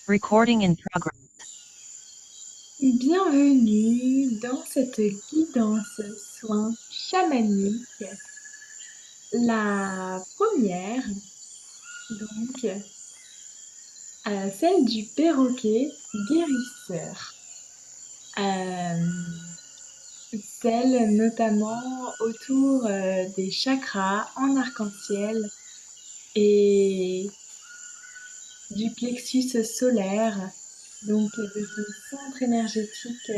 Recording in progress. Bienvenue dans cette guidance soin chamanique. La première, donc, celle du perroquet guérisseur. Celle notamment autour des chakras en arc-en-ciel et du plexus solaire, donc de ton centre énergétique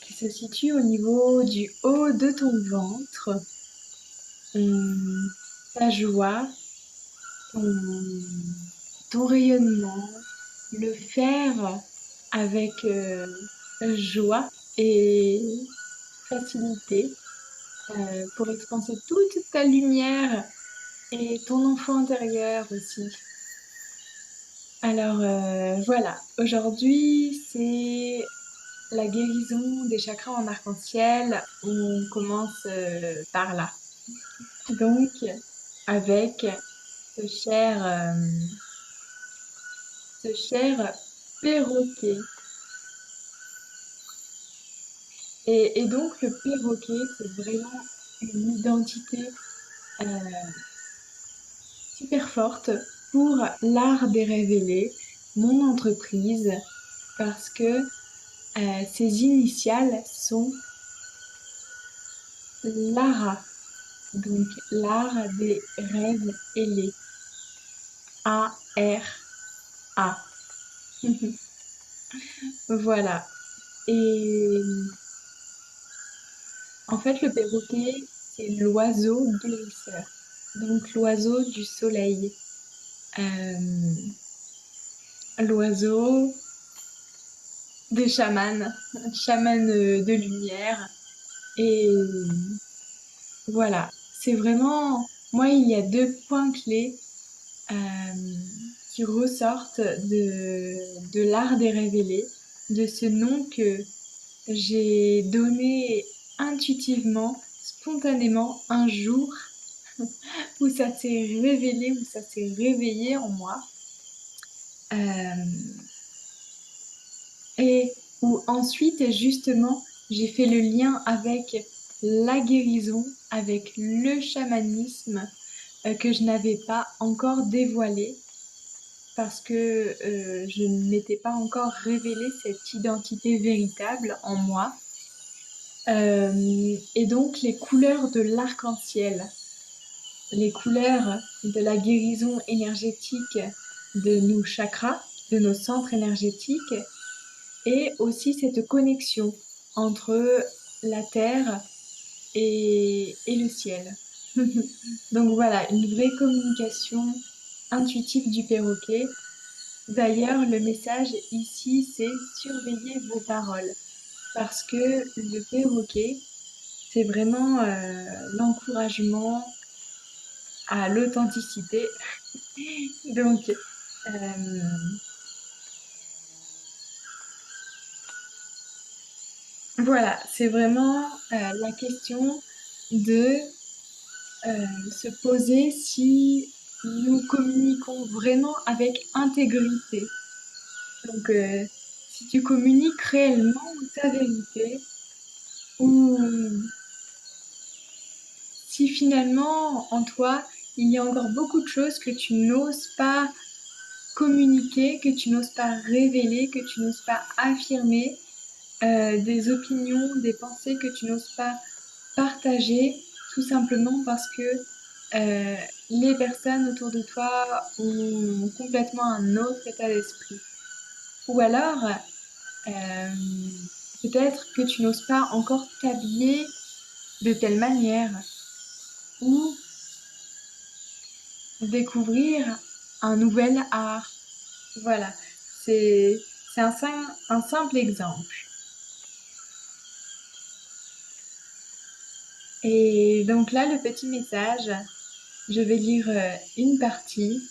qui se situe au niveau du haut de ton ventre. Ta joie, ton, ton rayonnement, le faire avec joie et facilité pour expanser toute ta lumière et ton enfant intérieur aussi. Alors voilà, aujourd'hui c'est la guérison des chakras en arc-en-ciel. On commence par là. Donc avec ce cher perroquet. Et donc le perroquet, c'est vraiment une identité euh, super forte pour l'art des révélés, mon entreprise, parce que ses initiales sont Lara, donc l'art des rêves ailés. A-R-A. Voilà. Et en fait, le perroquet, c'est l'oiseau guérisseur. Donc l'oiseau du soleil. Euh, L'oiseau des chamans, chaman de lumière. Et voilà, c'est vraiment, moi, il y a deux points clés euh, qui ressortent de l'art des révélés, de ce nom que j'ai donné intuitivement, spontanément, un jour où ça s'est révélé, où ça s'est réveillé en moi. Euh, Et où ensuite, justement, j'ai fait le lien avec la guérison, avec le chamanisme que je n'avais pas encore dévoilé parce que je ne m'étais pas encore révélé cette identité véritable en moi. Et donc les couleurs de l'arc-en-ciel, les couleurs de la guérison énergétique de nos chakras, de nos centres énergétiques, et aussi cette connexion entre la terre et le ciel. Donc voilà, une vraie communication intuitive du perroquet. D'ailleurs, le message ici, c'est surveiller vos paroles. Parce que le perroquet, c'est vraiment l'encouragement à l'authenticité. Donc, voilà, c'est vraiment la question de se poser si nous communiquons vraiment avec intégrité. Donc, si tu communiques réellement ta vérité, ou si finalement en toi, il y a encore beaucoup de choses que tu n'oses pas communiquer, que tu n'oses pas révéler, que tu n'oses pas affirmer, des opinions, des pensées que tu n'oses pas partager, tout simplement parce que euh, les personnes autour de toi ont complètement un autre état d'esprit. Ou alors, euh, peut-être que tu n'oses pas encore t'habiller de telle manière ou découvrir un nouvel art. Voilà, c'est un simple exemple. Et donc là, le petit message, je vais lire une partie.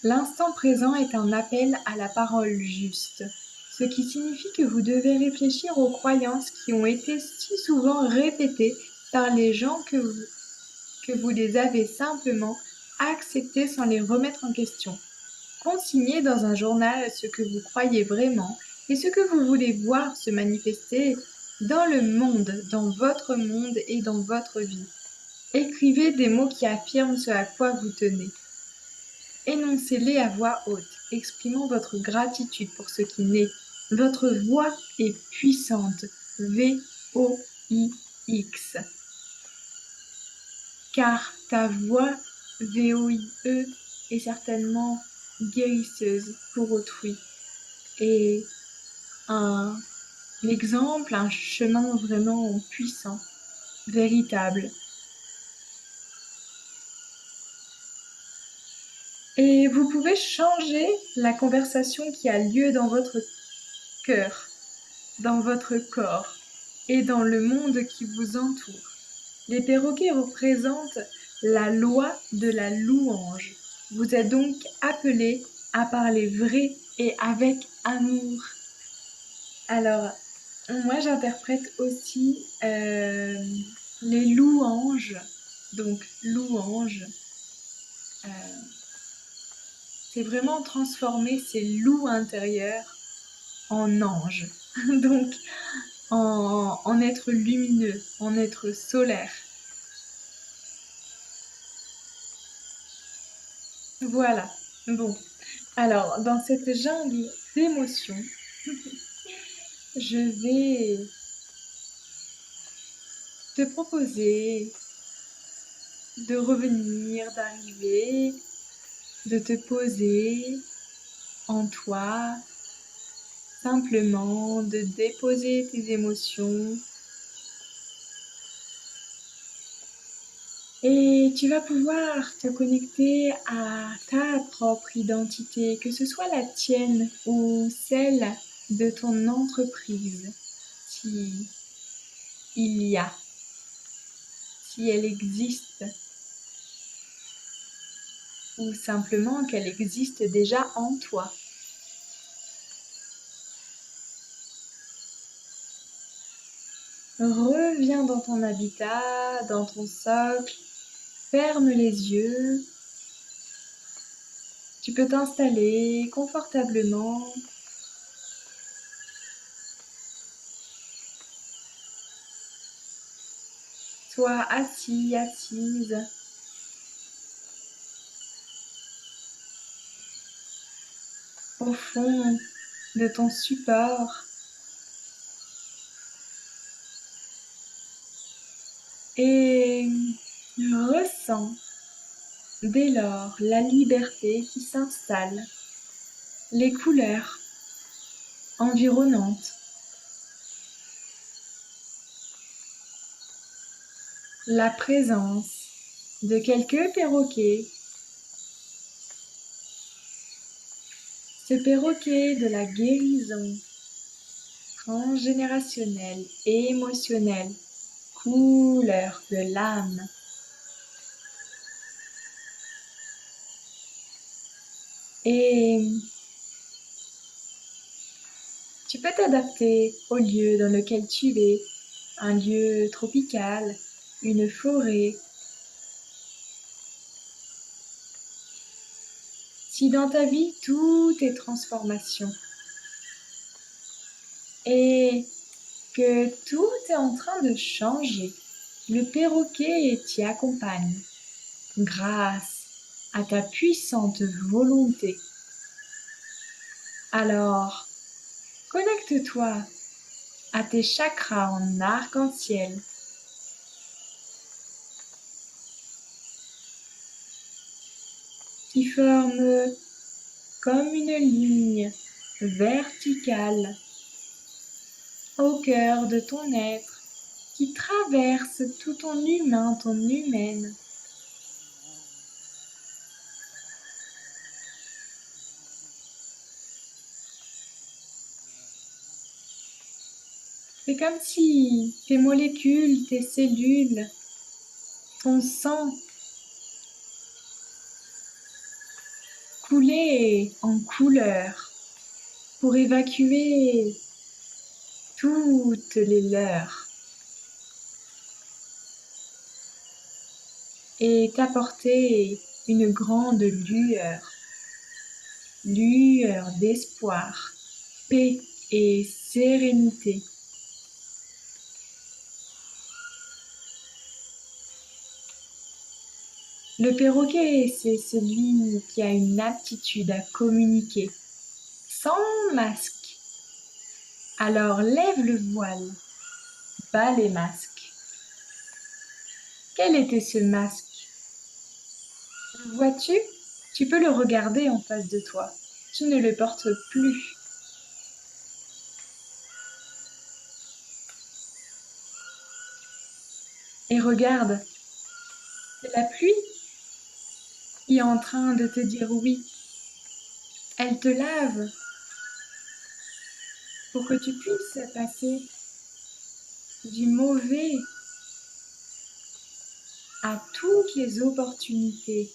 L'instant présent est un appel à la parole juste, ce qui signifie que vous devez réfléchir aux croyances qui ont été si souvent répétées par les gens que vous les avez simplement accepter sans les remettre en question. Consignez dans un journal ce que vous croyez vraiment et ce que vous voulez voir se manifester dans le monde, dans votre monde et dans votre vie. Écrivez des mots qui affirment ce à quoi vous tenez. Énoncez-les à voix haute, exprimant votre gratitude pour ce qui naît. Votre voix est puissante. V-O-I-X. Car ta voix, V-O-I-E, est certainement guérisseuse pour autrui. Et un exemple, un chemin vraiment puissant, véritable. Et vous pouvez changer la conversation qui a lieu dans votre cœur, dans votre corps et dans le monde qui vous entoure. Les perroquets représentent la loi de la louange. Vous êtes donc appelés à parler vrai et avec amour. Alors, moi j'interprète aussi les louanges. Donc, louanges, euh, c'est vraiment transformer ces loups intérieurs en anges. Donc, en être lumineux, en être solaire. Voilà. Bon. Alors, dans cette jungle d'émotions, je vais te proposer de revenir, d'arriver, de te poser en toi, simplement de déposer tes émotions. Et tu vas pouvoir te connecter à ta propre identité, que ce soit la tienne ou celle de ton entreprise, si il y a, si elle existe, ou simplement qu'elle existe déjà en toi. Reviens dans ton habitat, dans ton socle, ferme les yeux. Tu peux t'installer confortablement. Sois assis, assise. Au fond de ton support et ressens dès lors la liberté qui s'installe, les couleurs environnantes, la présence de quelques perroquets, ce perroquet de la guérison transgénérationnelle et émotionnelle, couleur de l'âme. Et tu peux t'adapter au lieu dans lequel tu es, un lieu tropical, une forêt. Si dans ta vie tout est transformation et que tout est en train de changer, le perroquet t'y accompagne grâce à ta puissante volonté. Alors, connecte-toi à tes chakras en arc-en-ciel. Qui forment comme une ligne verticale au cœur de ton être, qui traverse tout ton humain, ton humaine. C'est comme si tes molécules, tes cellules, ton sang coulaient en couleur pour évacuer toutes les leurs et t'apporter une grande lueur, lueur d'espoir, paix et sérénité. Le perroquet, c'est celui qui a une aptitude à communiquer sans masque. Alors lève le voile, bas les masques. Quel était ce masque? Le vois-tu? Tu peux le regarder en face de toi. Tu ne le portes plus. Et regarde, c'est la pluie qui est en train de te dire oui. Elle te lave pour que tu puisses passer du mauvais à toutes les opportunités.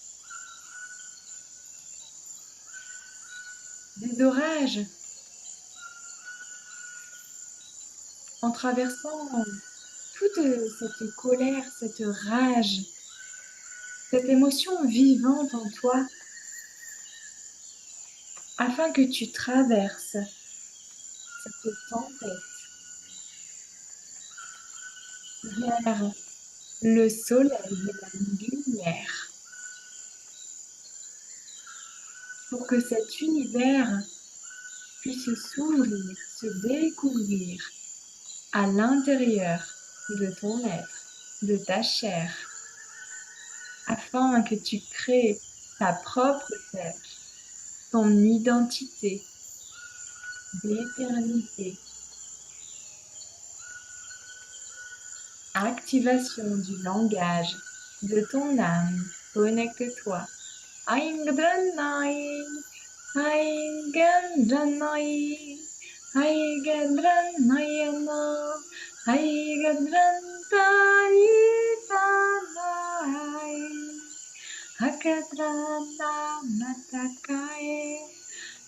Des orages en traversant toute cette colère, cette rage, cette émotion vivante en toi, afin que tu traverses cette tempête vers le soleil et la lumière, pour que cet univers puisse s'ouvrir, se découvrir à l'intérieur de ton être, de ta chair, afin que tu crées ta propre terre, ton identité d'éternité. Activation du langage de ton âme. Connecte-toi. Aingdranai, Aingdranai, Aingdranayana, Aingdrantanai, Hakadrana matakae,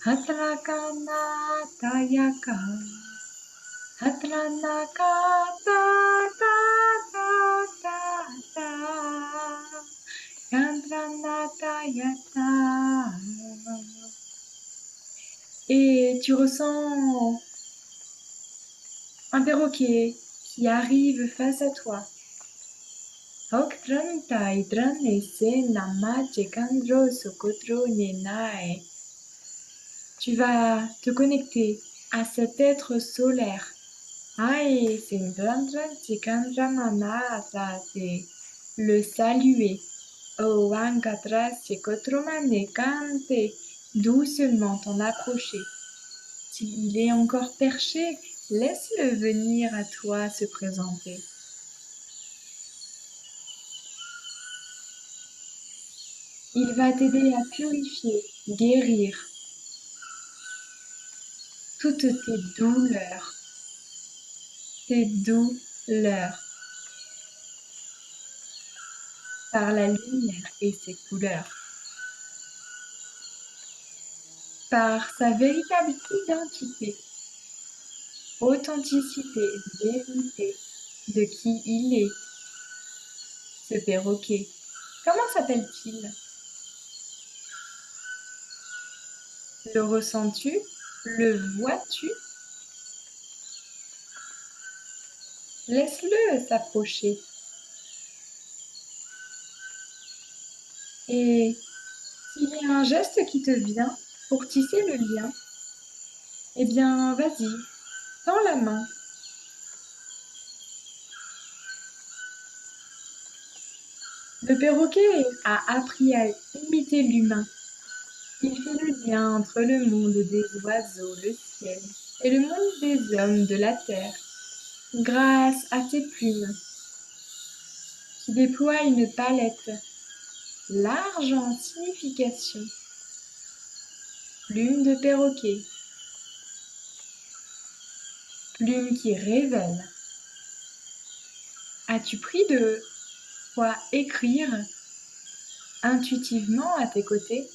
Hatrakana tayaka. Hatranaka ta ta ta ta ta Yandranata yata. Et tu ressens un perroquet qui arrive face à toi. Oktranta idrane se namache kandro sokotro nenae. Tu vas te connecter à cet être solaire. Aïe, c'est une le saluer. Oh, Ankatra, c'est Kante, doucement t'en approcher. S'il est encore perché, laisse-le venir à toi se présenter. Il va t'aider à purifier, guérir toutes tes douleurs. Tes douleurs. Par la lumière et ses couleurs. Par sa véritable identité, authenticité, vérité de qui il est, ce perroquet. Comment s'appelle-t-il? Le ressens-tu? Le vois-tu? Laisse-le s'approcher. Et s'il y a un geste qui te vient pour tisser le lien, eh bien, vas-y, tends la main. Le perroquet a appris à imiter l'humain. Il fait le lien entre le monde des oiseaux, le ciel, et le monde des hommes de la terre, grâce à ses plumes, qui déploient une palette large en signification. Plume de perroquet, plume qui révèle. As-tu pris de quoi écrire intuitivement à tes côtés?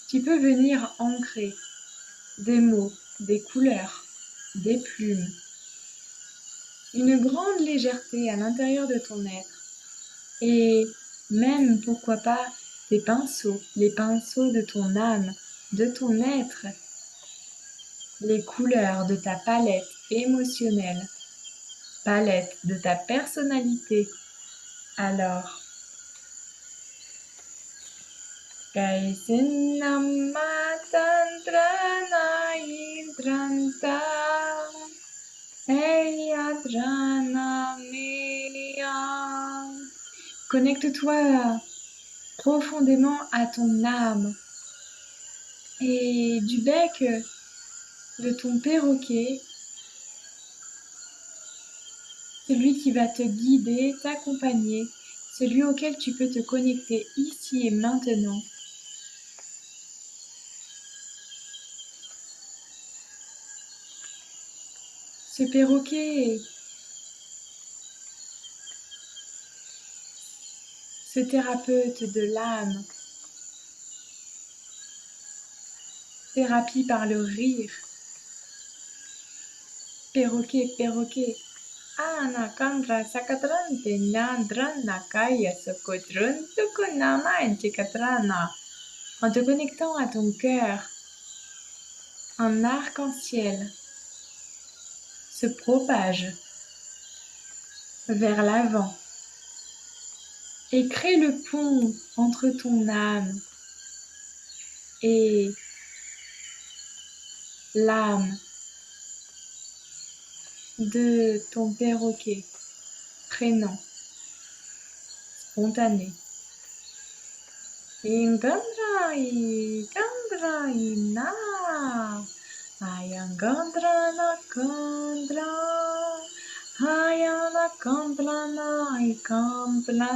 Tu peux venir ancrer des mots, des couleurs, des plumes, une grande légèreté à l'intérieur de ton être et même pourquoi pas tes pinceaux, les pinceaux de ton âme, de ton être, les couleurs de ta palette émotionnelle, palette de ta personnalité. Alors, Kaisinamatantrana Idranta Eyadrana Meya. Connecte-toi profondément à ton âme et du bec de ton perroquet, celui qui va te guider, t'accompagner, celui auquel tu peux te connecter ici et maintenant. Ce perroquet, ce thérapeute de l'âme, thérapie par le rire. Perroquet, perroquet. Anakandra sakatrante nadrana kaya sokotruntukunama enchikatrana. En te connectant à ton cœur, un arc-en-ciel se propage vers l'avant et crée le pont entre ton âme et l'âme de ton perroquet, prénom, spontané. Ingandra na, ayangandra na kandra, ayana kandra na ikandra,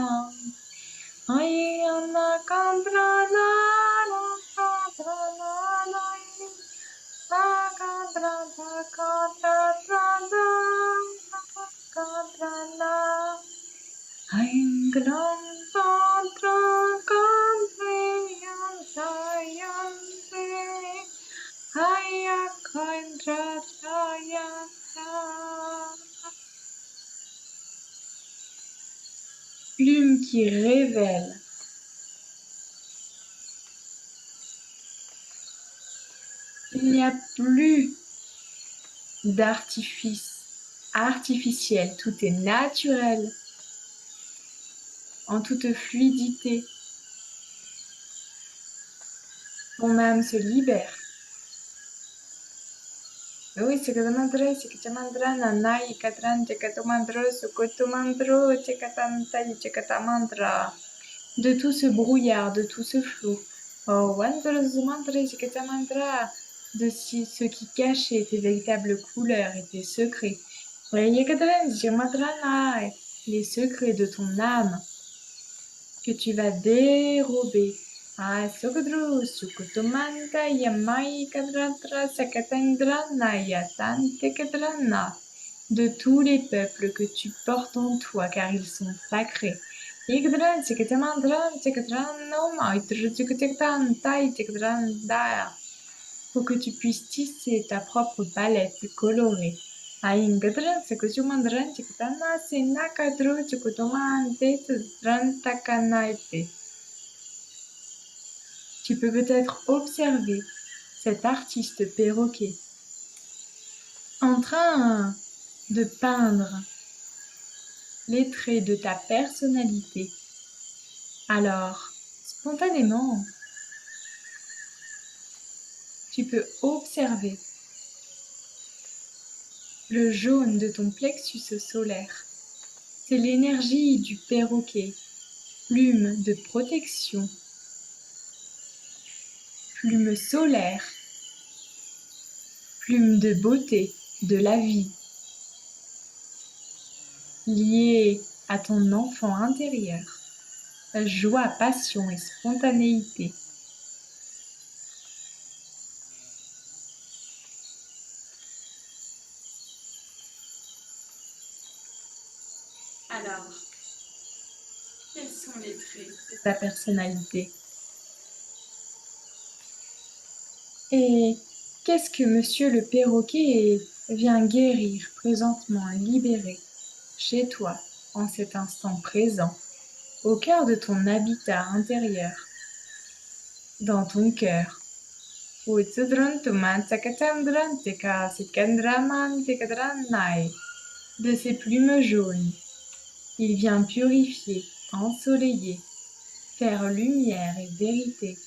ayana kandra na kandra na kandra na kandra na Ainglam tantra kantrayantayante ayakandrayanta. Plume qui révèle. Il n'y a plus d'artifice artificiel, tout est naturel, en toute fluidité. Ton âme se libère. Oui, c'est que mantra, c'est que mantra, nanai, katran, chekatomandro, sukotomandro, chekatantai, chekatamantra. De tout ce brouillard, de tout ce flou. Oh, wandros mantra, chekatamantra. De ce qui cachait tes véritables couleurs et tes secrets. Les secrets de ton âme que tu vas dérober. Ah, Sokodru, Sukutumanta, Yamai, Kadratra, Sakatendrana, Yatante Kadrana, de tous les peuples que tu portes en toi, car ils sont sacrés. Yigdran, Sikatamandran, Sikadran, Maitru, Sikutektan, Tai, Tikdran, Da, pour que tu puisses tisser ta propre palette colorée. Aïngadran, Sikutumandran, Sikatana, Sinakadru, Sikutumante, Tudran, Takanaite. Tu peux peut-être observer cet artiste perroquet en train de peindre les traits de ta personnalité. Alors, spontanément, tu peux observer le jaune de ton plexus solaire. C'est l'énergie du perroquet, plume de protection, plume solaire, plume de beauté, de la vie, liée à ton enfant intérieur, joie, passion et spontanéité. Alors, quels sont les traits de ta personnalité? Et qu'est-ce que Monsieur le perroquet vient guérir présentement, libérer chez toi, en cet instant présent, au cœur de ton habitat intérieur, dans ton cœur. De ses plumes jaunes, il vient purifier, ensoleiller, faire lumière et vérité.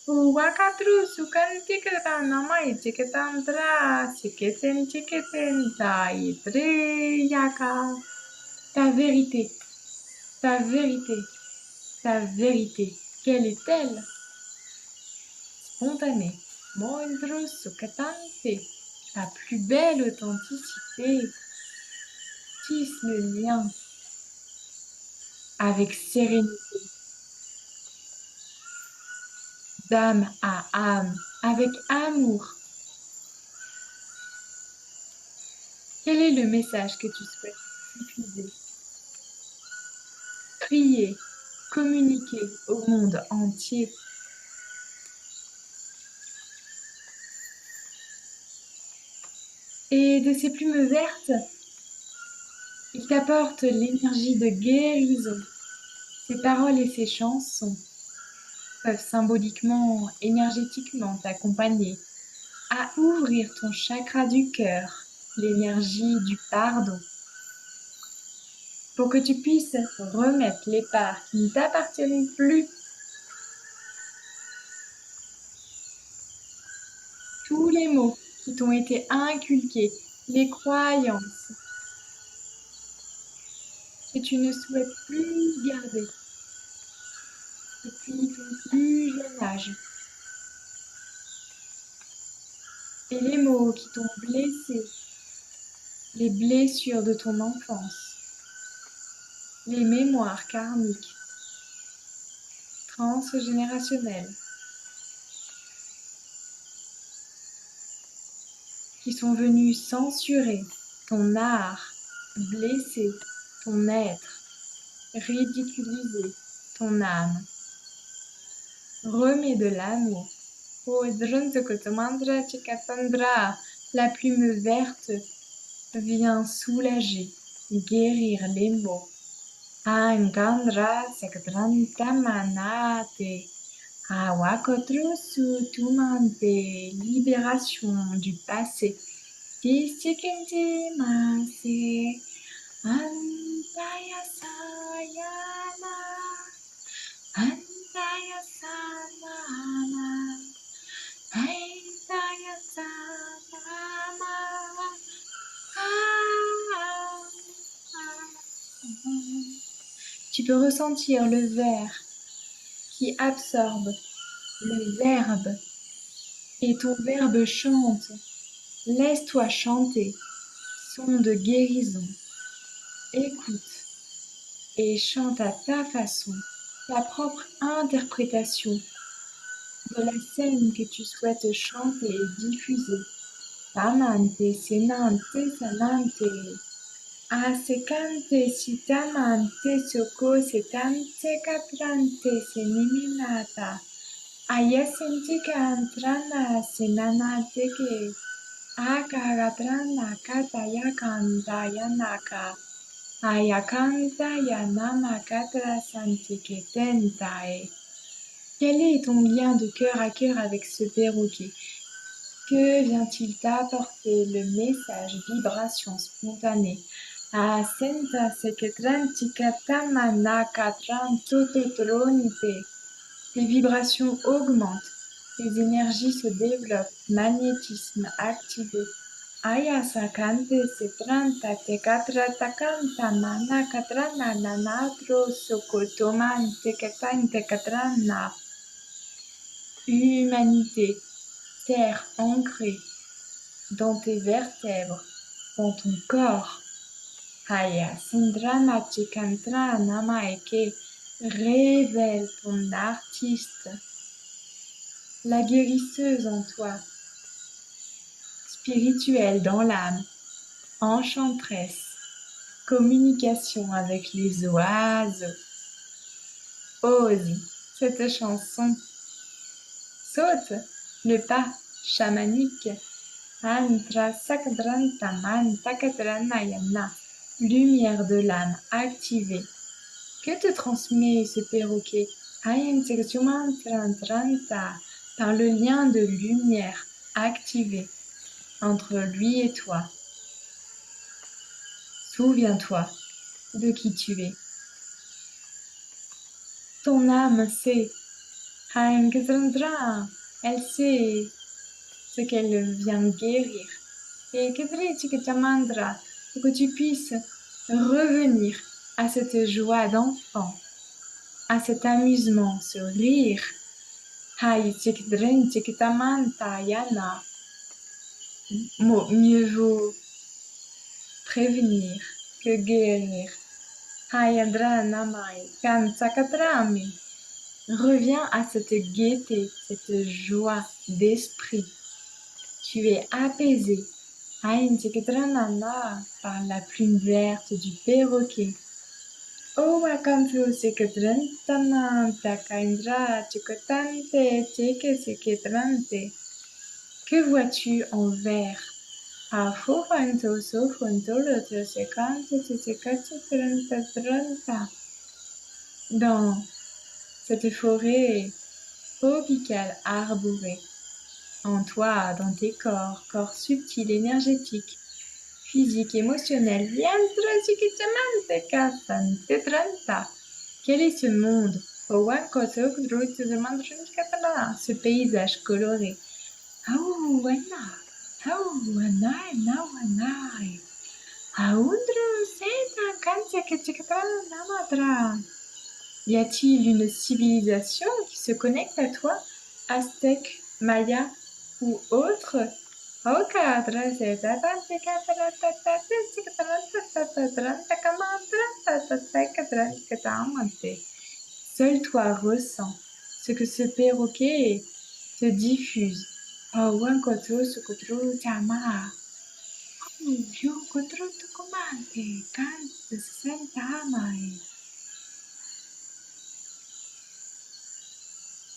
Wakatru sukantikata namai chiketantra siketen yaka. Ta vérité, ta vérité, ta vérité, quelle est-elle? Spontanée, moindru sukatante, la plus belle authenticité, tisse le lien avec sérénité, d'âme à âme, avec amour. Quel est le message que tu souhaites diffuser? Crier, communiquer au monde entier. Et de ces plumes vertes, il t'apporte l'énergie de guérison. Ces paroles et ces chansons peuvent symboliquement, énergétiquement t'accompagner à ouvrir ton chakra du cœur, l'énergie du pardon, pour que tu puisses remettre les parts qui ne t'appartiennent plus. Tous les mots qui t'ont été inculqués, les croyances que tu ne souhaites plus garder depuis ton plus jeune âge. Et les mots qui t'ont blessé, les blessures de ton enfance, les mémoires karmiques, transgénérationnelles, qui sont venus censurer ton art, blesser ton être, ridiculiser ton âme. Remets de l'amour. La plume verte vient soulager, guérir les maux. Angandra Sekdrantamanate. Awakotrusu Tumante. Libération du passé. Tisikente Mase. Antaya Sayana. Antaya Samana. Antaya Samana. Tu peux ressentir le verre qui absorbe le verbe et ton verbe chante. Laisse-toi chanter, son de guérison. Écoute et chante à ta façon, ta propre interprétation de la scène que tu souhaites chanter et diffuser. Tamante, senante, sanante. Asekante, sitamante, soko, setante, caprante, seniminata. Ayasentika antrana, senanateke. Akagatrana, kataya kandayanaka. Ayakanta yanama katra santiketentae. Quel est ton lien de cœur à cœur avec ce perroquet? Que vient-il t'apporter le message vibration spontanée? Asenta seketrantikatamanaka katrantotetronite. Les vibrations augmentent, les énergies se développent, magnétisme activé. Ayasakante setranta tekatratakanta mana katrana nanatro sokotoman tekatan tekatrana. Humanité, terre ancrée dans tes vertèbres, dans ton corps. Haya Sindrama Chikantra Namaeke, révèle ton artiste, la guérisseuse en toi, spirituelle dans l'âme, enchanteresse, communication avec les oiseaux. Ose cette chanson, saute le pas chamanique. Antra Sakadrantha Manta Kadranayana, lumière de l'âme activée. Que te transmet ce perroquet? Ayan Seksumantranta, par le lien de lumière activé entre lui et toi. Souviens-toi de qui tu es. Ton âme sait. Elle sait ce qu'elle vient guérir. Et Kedrichikatamandra, pour que tu puisses revenir à cette joie d'enfant, à cet amusement, ce rire. Yana. Mieux vaut prévenir que guérir. Hayadra namai kansakatrami. Reviens à cette gaieté, cette joie d'esprit. Tu es apaisé. Par la plume verte du perroquet. Oh, wakantu sekadrantamanta kaindra chikotante chikesekadrante. Que vois-tu en vert? Afofanto sofontolo sekante sekatadranta. Dans cette forêt tropicale arborée, en toi, dans tes corps subtils, énergétiques, physiques, émotionnels. Quel est ce monde? Ce paysage coloré. Y a-t-il une civilisation qui se connecte à toi? Aztèque, Maya ou autre? Seul toi ressens ce que ce perroquet te diffuse.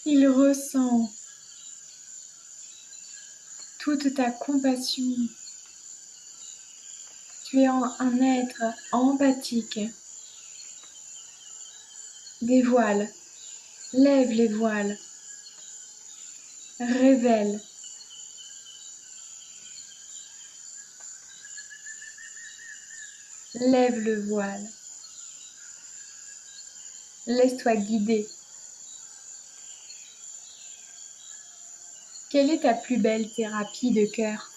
Il ressent toute ta compassion. Tu es un être empathique. Des voiles, lève les voiles, révèle. Lève le voile. Laisse-toi guider. Quelle est ta plus belle thérapie de cœur?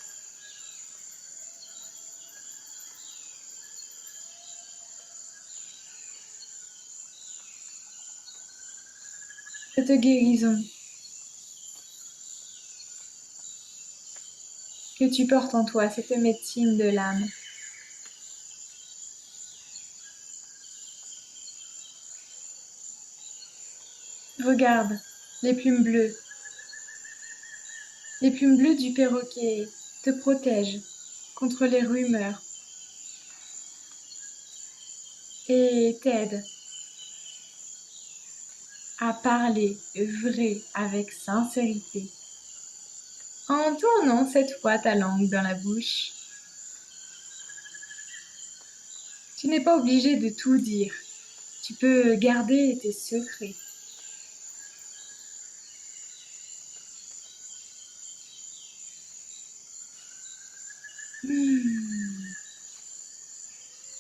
Cette guérison que tu portes en toi, cette médecine de l'âme. Regarde les plumes bleues. Les plumes bleues du perroquet te protègent contre les rumeurs et t'aident à parler vrai avec sincérité. En tournant cette fois ta langue dans la bouche, tu n'es pas obligé de tout dire. Tu peux garder tes secrets.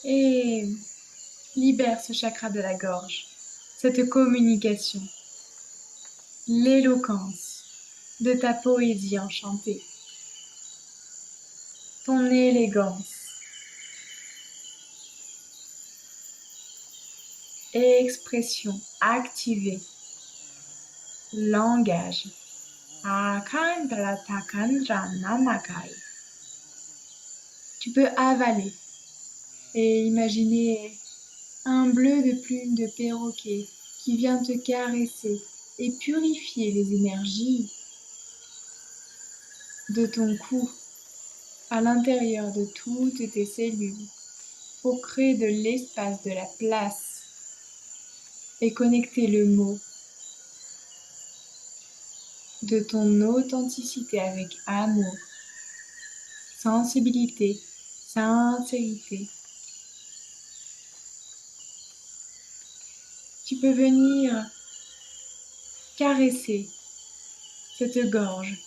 Et libère ce chakra de la gorge, cette communication, l'éloquence de ta poésie enchantée, ton élégance. Expression activée, langage. Akandra takandra namakai. Tu peux avaler et imaginer un bleu de plume de perroquet qui vient te caresser et purifier les énergies de ton cou à l'intérieur de toutes tes cellules pour créer de l'espace, de la place et connecter le mot de ton authenticité avec amour, sensibilité, sincérité. Tu peux venir caresser cette gorge,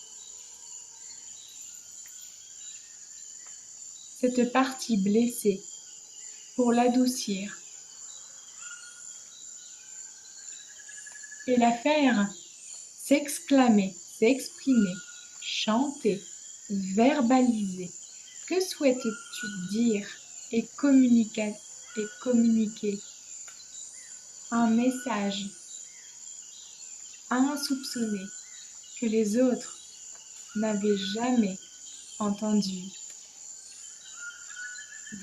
cette partie blessée pour l'adoucir et la faire s'exclamer, s'exprimer, chanter, verbaliser. Que souhaites-tu dire et communiquer un message insoupçonné que les autres n'avaient jamais entendu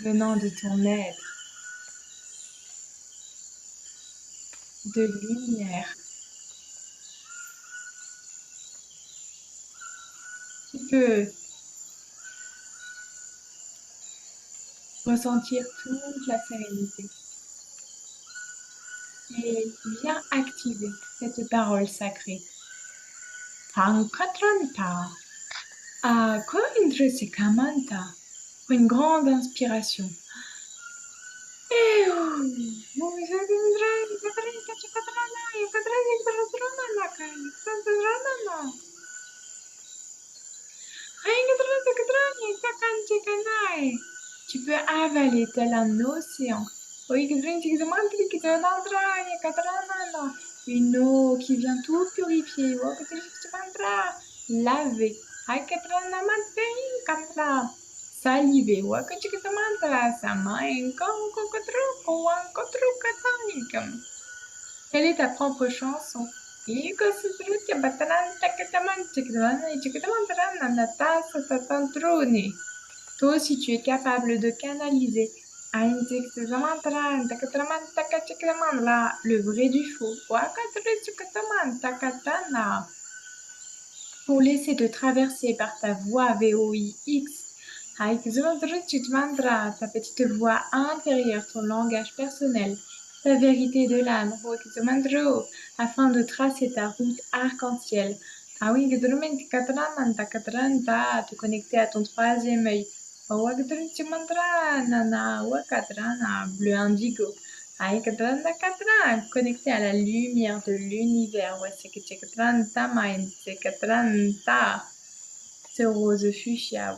venant de ton être, de lumière. Tu peux ressentir toute la sérénité et viens activer cette parole sacrée. Pankatranta, Koindrisikamanta, pour une grande inspiration. Tu peux avaler tel un océan. Une eau qui vient tout purifier. Laver. Saliver. Quelle est ta propre chanson? Toi aussi, tu es capable de canaliser le vrai du faux. Pour laisser te traverser par ta voix VOIX. Ta petite voix intérieure, ton langage personnel, ta vérité de l'âme, afin de tracer ta route arc-en-ciel. Te connecter à ton troisième œil. Bleu indigo. Connecté à la lumière de l'univers. Ce rose fuchsia,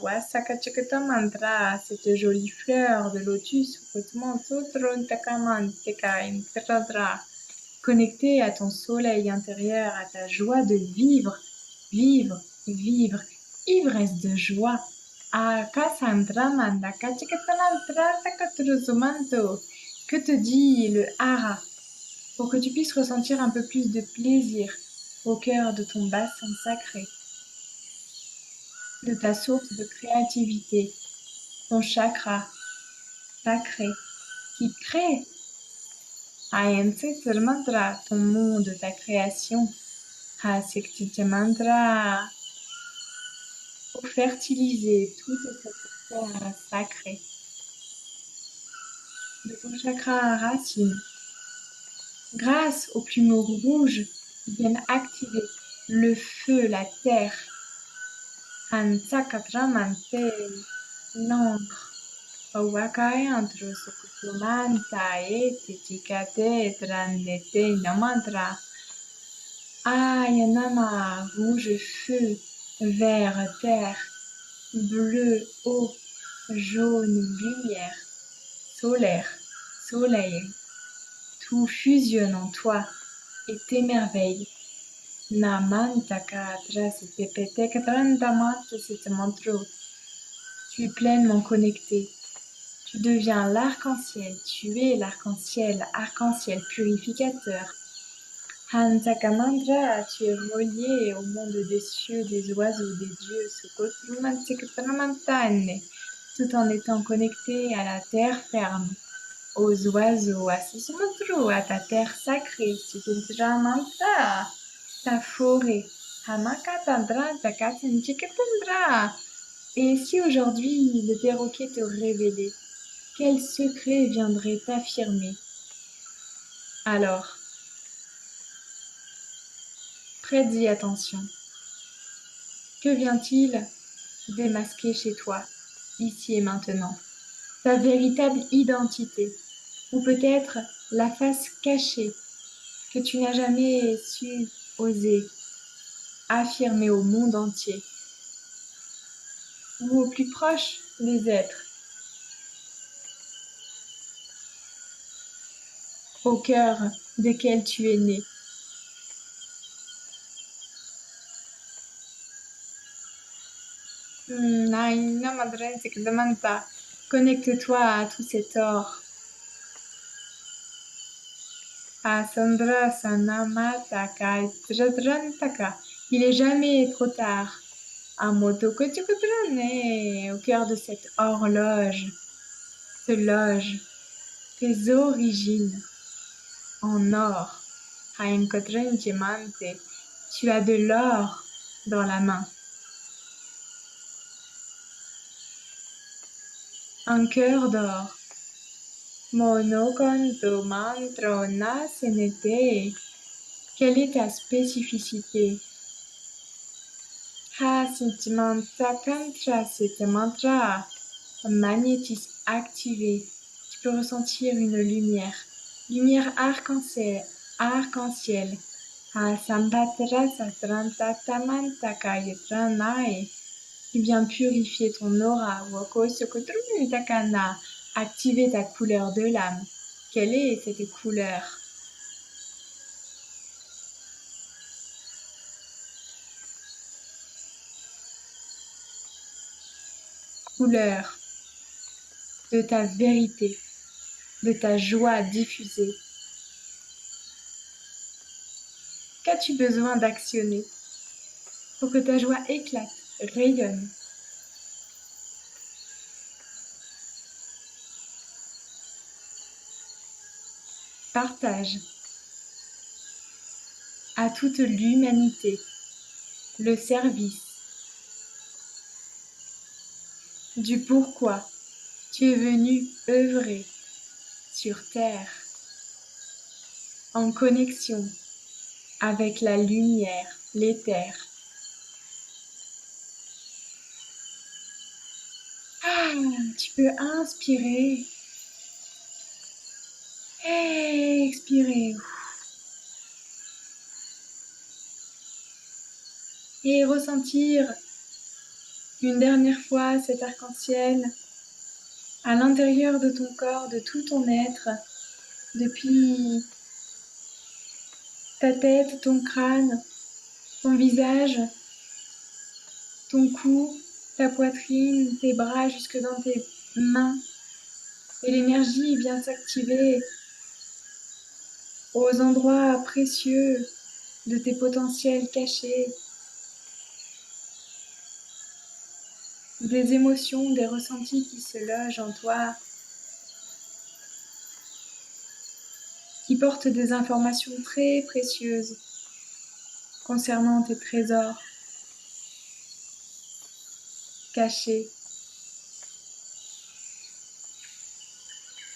cette jolie fleur de lotus, connecté à ton soleil intérieur, à ta joie de vivre, vivre, vivre, ivresse de joie. Que te dit le hara pour que tu puisses ressentir un peu plus de plaisir au cœur de ton bassin sacré, de ta source de créativité, ton chakra sacré qui crée mantra, ton monde, ta création, mantra, pour fertiliser toute cette terre sacrée de ton chakra racine. Grâce aux plumeaux rouges qui viennent activer le feu, la terre, l'encre. Ayanama, rouge feu, vert terre, bleu eau, jaune lumière, solaire, soleil. Tout fusionne en toi et t'émerveille. Tu es pleinement connecté. Tu deviens l'arc-en-ciel. Tu es l'arc-en-ciel, arc-en-ciel purificateur. Hansakamandra, tu es relié au monde des cieux, des oiseaux, des dieux, tout en étant connecté à la terre ferme, aux oiseaux, à ta terre sacrée, ta forêt. Et si aujourd'hui le perroquet te révélait, quel secret viendrait t'affirmer? Alors, prête-y attention. Que vient-il démasquer chez toi, ici et maintenant? Ta véritable identité, ou peut-être la face cachée que tu n'as jamais su oser affirmer au monde entier, ou au plus proche des êtres, au cœur desquels tu es né. Naina Madren Sekdamanta, connecte-toi à tout cet or. Asandra Sanamataka Jadrantaka. Il est jamais trop tard. Amotokochukutrane, au cœur de cette horloge, se loge tes origines en or. Haenkotren Diamante, tu as de l'or dans la main. Un cœur d'or. Monokonto mantro nasenete. Quelle est ta spécificité? Ha sentimenta kantra mantra. Un magnétisme activé. Tu peux ressentir une lumière. Lumière arc-en-ciel. Arc-en-ciel. Ha sambatra satranta tamanta kayetranae. Qui vient purifier ton aura. Woko sokotru takana. Activer ta couleur de l'âme. Quelle est cette couleur? Couleur de ta vérité, de ta joie diffusée. Qu'as-tu besoin d'actionner pour que ta joie éclate, rayonne? Partage à toute l'humanité le service du pourquoi tu es venu œuvrer sur terre en connexion avec la lumière, l'éther. Tu peux inspirer et expirer et ressentir une dernière fois cet arc-en-ciel à l'intérieur de ton corps, de tout ton être, depuis ta tête, ton crâne, ton visage, ton cou, ta poitrine, tes bras jusque dans tes mains. Et l'énergie vient s'activer aux endroits précieux de tes potentiels cachés, des émotions, des ressentis qui se logent en toi, qui portent des informations très précieuses concernant tes trésors cachés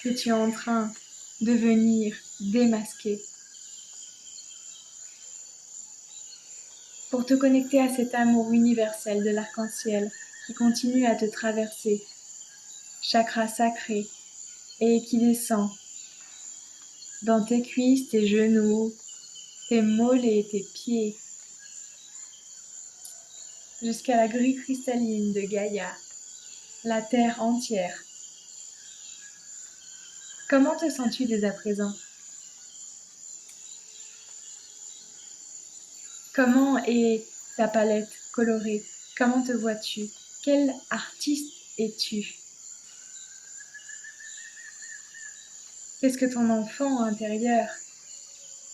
que tu es en train de venir démasquer pour te connecter à cet amour universel de l'arc-en-ciel qui continue à te traverser, chakra sacré, et qui descend dans tes cuisses, tes genoux, tes mollets, tes pieds, jusqu'à la grue cristalline de Gaïa, la terre entière. Comment te sens-tu dès à présent? Comment est ta palette colorée? Comment te vois-tu? Quel artiste es-tu? Qu'est-ce que ton enfant intérieur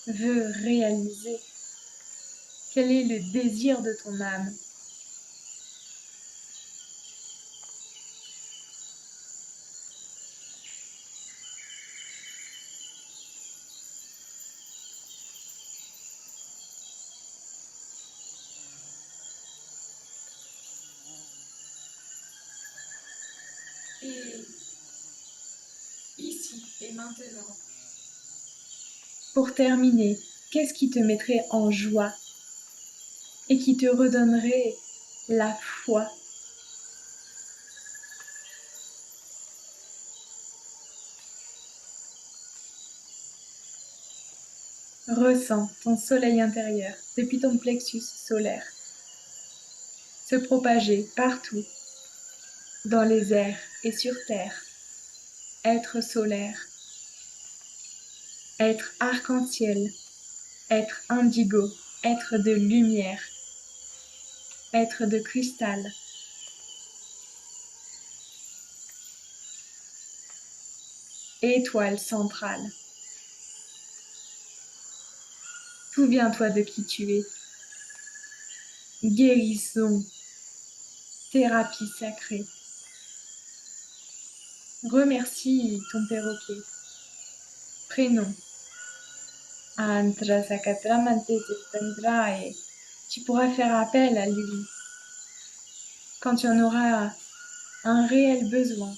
veut réaliser? Quel est le désir de ton âme? Et ici et maintenant, pour terminer, qu'est-ce qui te mettrait en joie et qui te redonnerait la foi. Ressens ton soleil intérieur depuis ton plexus solaire se propager partout, dans les airs et sur terre. Être solaire, être arc-en-ciel, être indigo, être de lumière, être de cristal. Étoile centrale. Souviens-toi de qui tu es. Guérison, thérapie sacrée. Remercie ton perroquet. Prénom. Antra Sakatramante Tirtandrae. Tu pourras faire appel à lui quand tu en auras un réel besoin.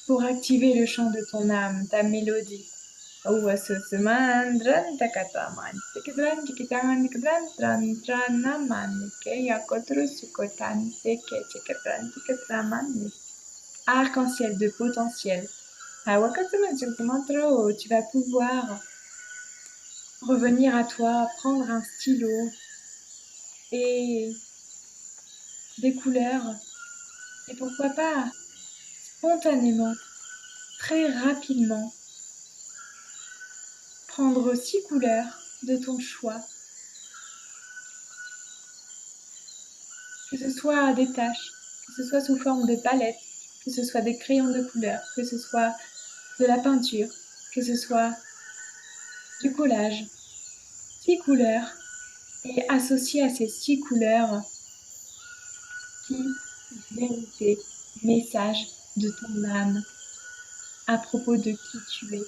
Pour activer le chant de ton âme, ta mélodie. Arc-en-ciel de potentiel. Tu vas pouvoir revenir à toi, prendre un stylo et des couleurs. Et pourquoi pas, spontanément, très rapidement, prendre 6 couleurs de ton choix. Que ce soit des taches, que ce soit sous forme de palette, que ce soit des crayons de couleur, que ce soit de la peinture, que ce soit du collage. 6 couleurs et associé à ces 6 couleurs, qui vérité, message de ton âme à propos de qui tu es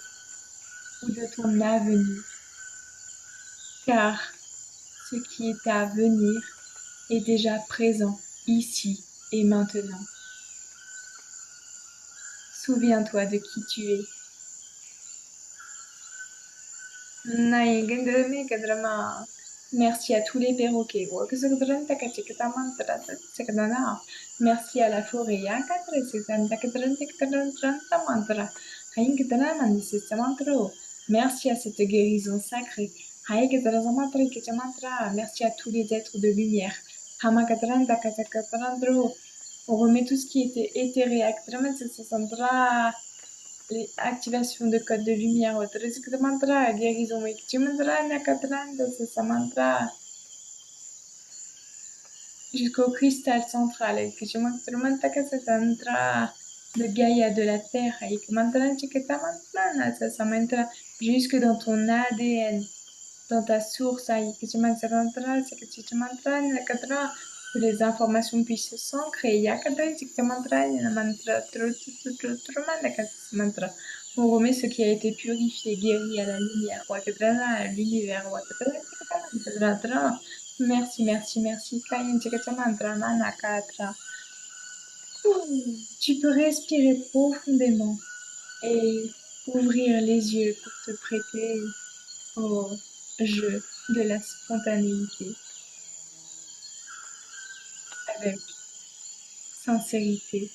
ou de ton avenir. Car ce qui est à venir est déjà présent ici et maintenant. Souviens-toi de qui tu es. Merci à tous les perroquets. Merci à la forêt. Merci à cette guérison sacrée. Merci à tous les êtres de lumière. On remet tout ce qui était éthéré. Les activations de code de lumière, guérison, jusqu'au cristal central, de Gaïa, de la Terre, jusque dans ton ADN, dans ta source, que les informations puissent s'ancrer. On remet ce qui a été purifié, guéri à la lumière, à l'univers. Merci, merci, merci. Tu peux respirer profondément et ouvrir les yeux pour te prêter au jeu de la spontanéité avec sincérité.